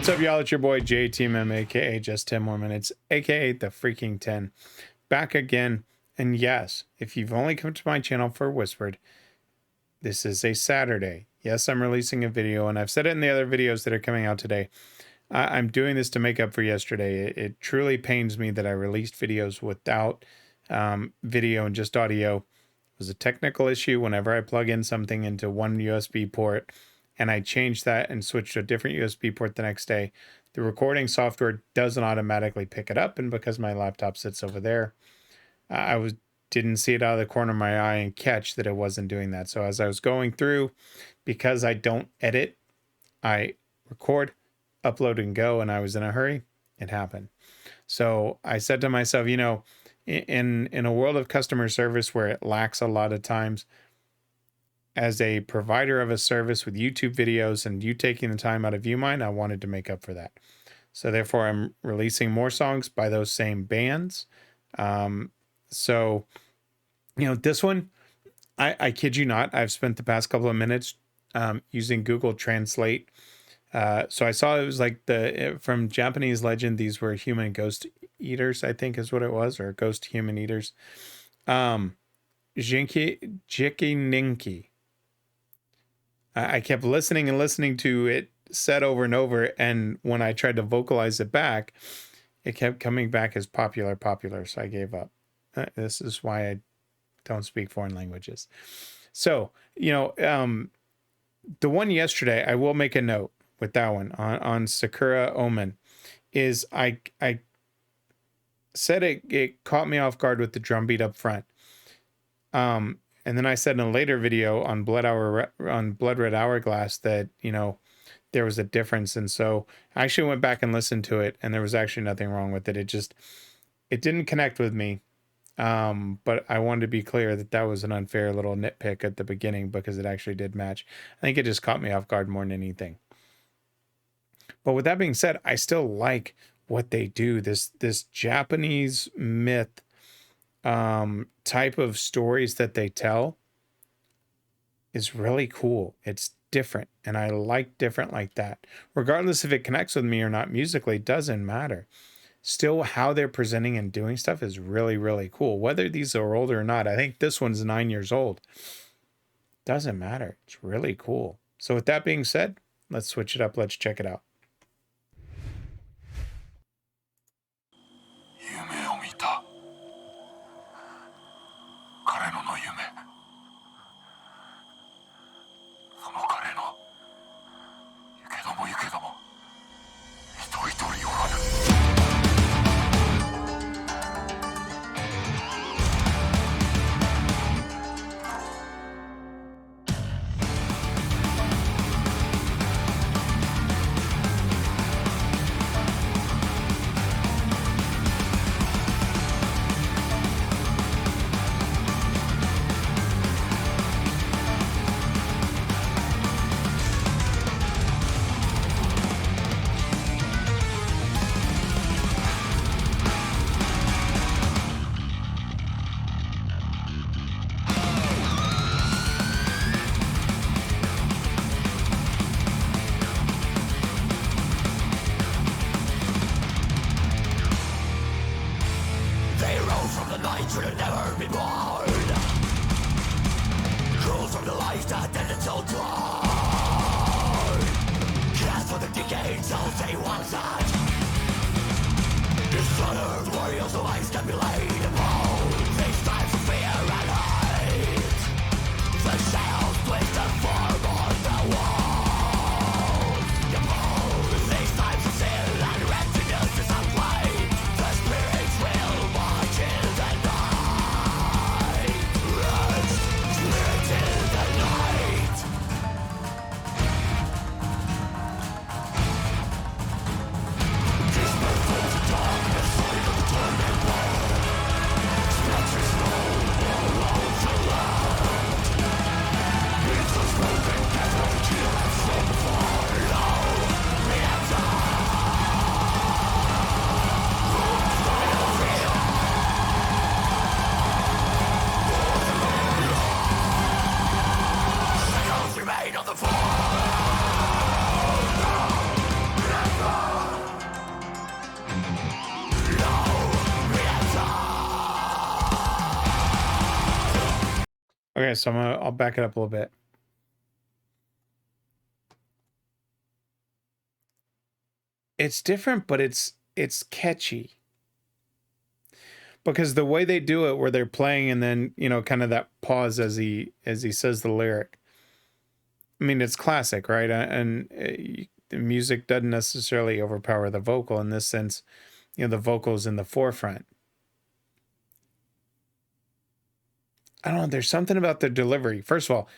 What's up, y'all? It's your boy JTMM, aka Just 10 More Minutes, aka the Freaking 10, back again. And yes, if you've only come to my channel for Whispered, this is a Saturday. Yes, I'm releasing a video, and I've said it in the other videos that are coming out today. I'm doing this to make up for yesterday. It truly pains me that I released videos without video and just audio. It was a technical issue whenever I plug in something into one USB port, and I changed that and switched to a different USB port the next day. The recording software doesn't automatically pick it up, and because my laptop sits over there, didn't see it out of the corner of my eye and catch that it wasn't doing that. So as I was going through, because I don't edit, I record, upload, and go, and I was in a hurry, it happened. So I said to myself, you know, in a world of customer service where it lacks a lot of times, as a provider of a service with YouTube videos and you taking the time out of mine, I wanted to make up for that. So therefore, I'm releasing more songs by those same bands. So, you know, this one, I kid you not, I've spent the past couple of minutes using Google Translate. So I saw it was like from Japanese legend, these were human ghost eaters, I think is what it was, or ghost human eaters. JikiNinki. I kept listening and listening to it said over and over, and when I tried to vocalize it back, it kept coming back as popular, so I gave up. This is why I don't speak foreign languages. So, you know, the one yesterday, I will make a note with that one on Sakura Omen, is I said it caught me off guard with the drum beat up front. And then I said in a later video on Blood Red Hourglass that, you know, there was a difference. And so I actually went back and listened to it, and there was actually nothing wrong with it. It didn't connect with me. But I wanted to be clear that that was an unfair little nitpick at the beginning, because it actually did match. I think it just caught me off guard more than anything. But with that being said, I still like what they do. This Japanese myth type of stories that they tell is really cool. It's different, and I like different like that. Regardless if it connects with me or not musically, doesn't matter. Still, how they're presenting and doing stuff is really, really cool. Whether these are old or not, I think this one's 9 years old. Doesn't matter. It's really cool. So with that being said, let's switch it up. Let's check it out. Okay, so I'll back it up a little bit. It's different, but it's catchy. Because the way they do it, where they're playing and then, you know, kind of that pause as he says the lyric. I mean, it's classic, right? And the music doesn't necessarily overpower the vocal in this sense. You know, the vocal's in the forefront. I don't know. There's something about the delivery. First of all,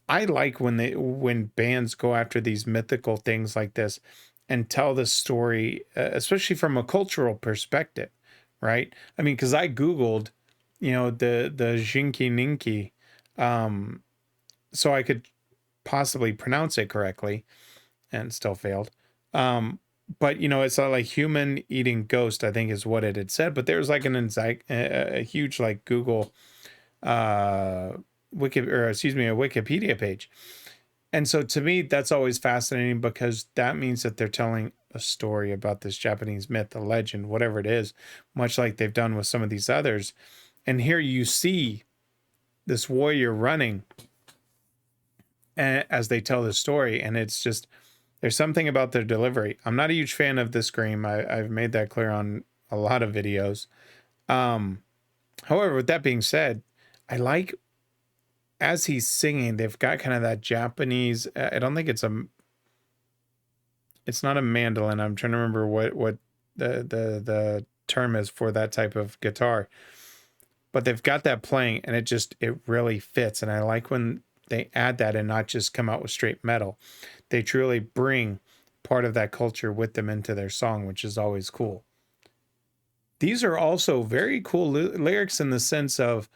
I like when bands go after these mythical things like this and tell the story, especially from a cultural perspective, right? I mean, because I Googled, you know, the JikiNinki, so I could possibly pronounce it correctly, and still failed. But you know, it's not like human eating ghost, I think is what it had said. But there was like a huge like Google a Wikipedia page. And so to me, that's always fascinating because that means that they're telling a story about this Japanese myth, a legend, whatever it is, much like they've done with some of these others. And here you see this warrior running as they tell the story. And it's just, there's something about their delivery. I'm not a huge fan of the scream. I've made that clear on a lot of videos. However, with that being said, I like, as he's singing, they've got kind of that Japanese, I don't think it's not a mandolin. I'm trying to remember what the term is for that type of guitar. But they've got that playing and it really fits. And I like when they add that and not just come out with straight metal. They truly bring part of that culture with them into their song, which is always cool. These are also very cool lyrics in the sense of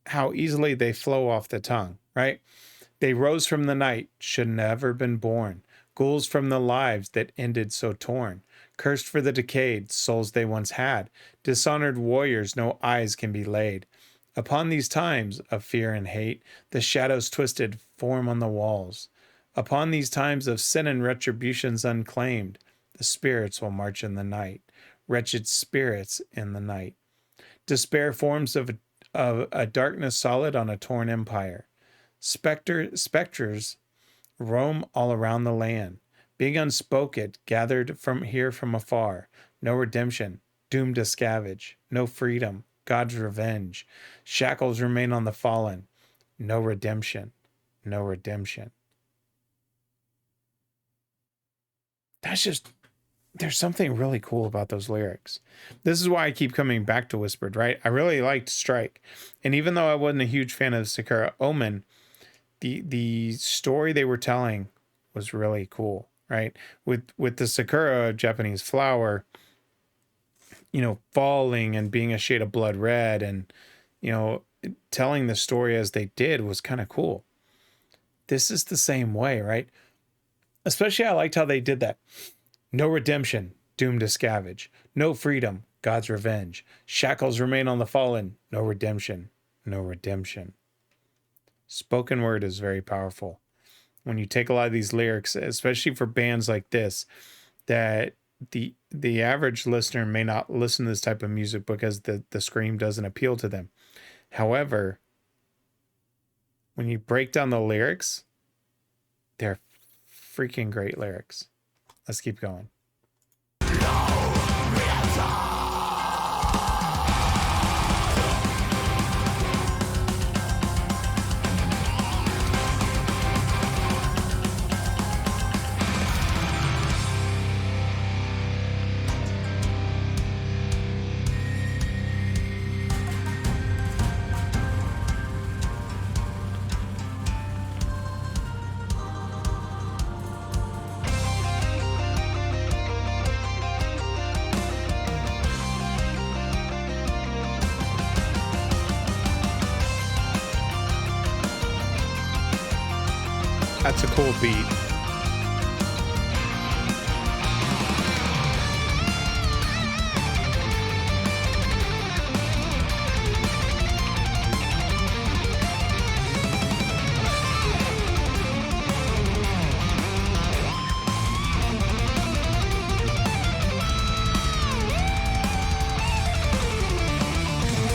how easily they flow off the tongue, right? They rose from the night, should never been born. Ghouls from the lives that ended so torn. Cursed for the decayed souls they once had. Dishonored warriors, no eyes can be laid. Upon these times of fear and hate, the shadows twisted form on the walls. Upon these times of sin and retributions unclaimed, the spirits will march in the night. Wretched spirits in the night. Despair forms of a darkness solid on a torn empire. Specters roam all around the land, being unspoken, gathered from afar. No redemption, doomed to scavenge. No freedom, God's revenge. Shackles remain on the fallen. No redemption, no redemption. That's just, there's something really cool about those lyrics. This is why I keep coming back to Whispered, right? I really liked Strike. And even though I wasn't a huge fan of Sakura Omen, the story they were telling was really cool, right? With the Sakura Japanese flower, you know, falling and being a shade of blood red and, you know, telling the story as they did was kind of cool. This is the same way, right? Especially I liked how they did that. No redemption, doomed to scavenge. No freedom, God's revenge. Shackles remain on the fallen. No redemption, no redemption. Spoken word is very powerful. When you take a lot of these lyrics, especially for bands like this, that the average listener may not listen to this type of music because the scream doesn't appeal to them. However, when you break down the lyrics, they're freaking great lyrics. Let's keep going. That's a cool beat.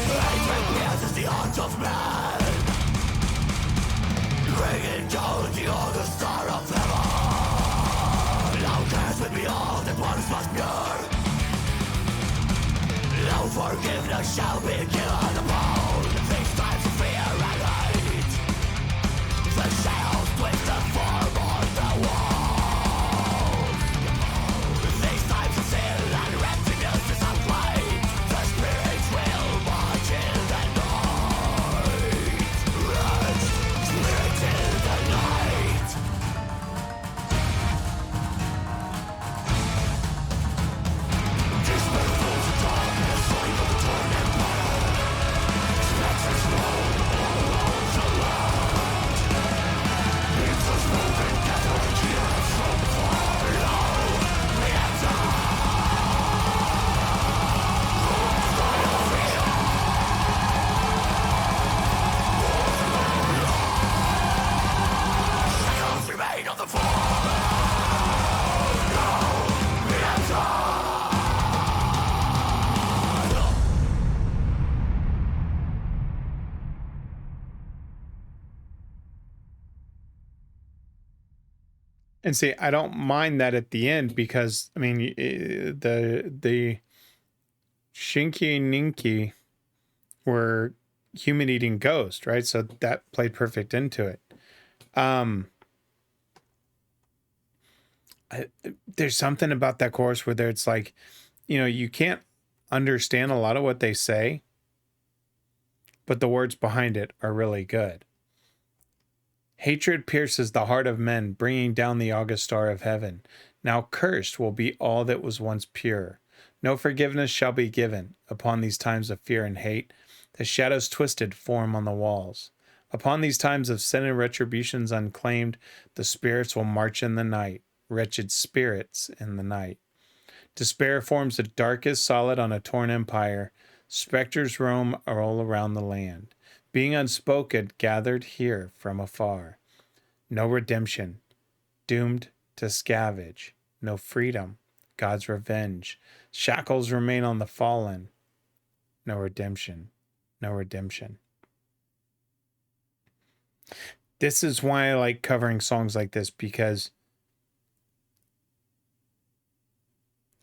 Hatred pierces the heart of man. forgiveness shall be given upon these times of fear and hate. The shadows twist and form on the walls. These times of sin and emptiness displayed. The spirits will march in the night. Rest, spirits in the night. Dismantles the darkness, sleep of the torn empire. Spectres roll all along the land. It's a smoking gathering here from far. Now we enter. Shadows remain on the floor. Now we enter. And see, I don't mind that at the end because, I mean, the JikiNinki were human-eating ghost, right? So that played perfect into it. There's something about that chorus where it's like, you know, you can't understand a lot of what they say, but the words behind it are really good. Hatred pierces the heart of men, bringing down the august star of heaven. Now cursed will be all that was once pure. No forgiveness shall be given upon these times of fear and hate. The shadows twisted form on the walls. Upon these times of sin and retributions unclaimed, the spirits will march in the night, wretched spirits in the night. Despair forms the darkest solid on a torn empire. Spectres roam all around the land, being unspoken, gathered here from afar. No redemption, doomed to scavenge. No freedom, God's revenge. Shackles remain on the fallen. No redemption, no redemption. This is why I like covering songs like this, because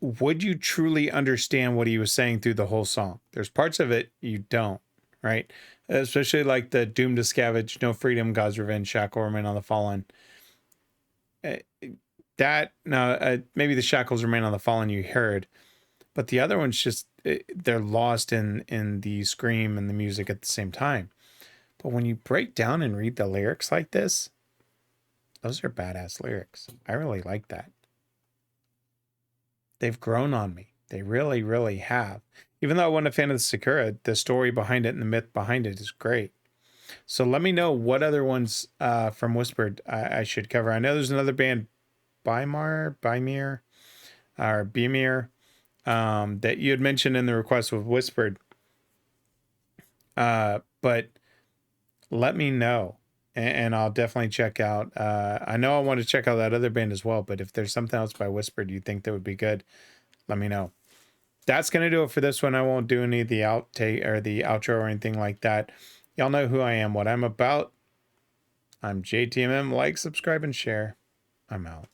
would you truly understand what he was saying through the whole song? There's parts of it you don't, right? Especially like the doom to scavenge, no freedom, God's revenge, shackle remain on the fallen. Maybe the shackles remain on the fallen you heard, but the other one's just, they're lost in the scream and the music at the same time. But when you break down and read the lyrics like this, those are badass lyrics. I really like that. They've grown on me. They really, really have. Even though I wasn't a fan of the Sakura, the story behind it and the myth behind it is great. So let me know what other ones from Whispered I should cover. I know there's another band, Bymir, that you had mentioned in the request with Whispered. But let me know, and I'll definitely check out. I know I want to check out that other band as well, but if there's something else by Whispered you think that would be good, let me know. That's going to do it for this one. I won't do any of the outtake or the outro or anything like that. Y'all know who I am, what I'm about. I'm JTMM. Like, subscribe, and share. I'm out.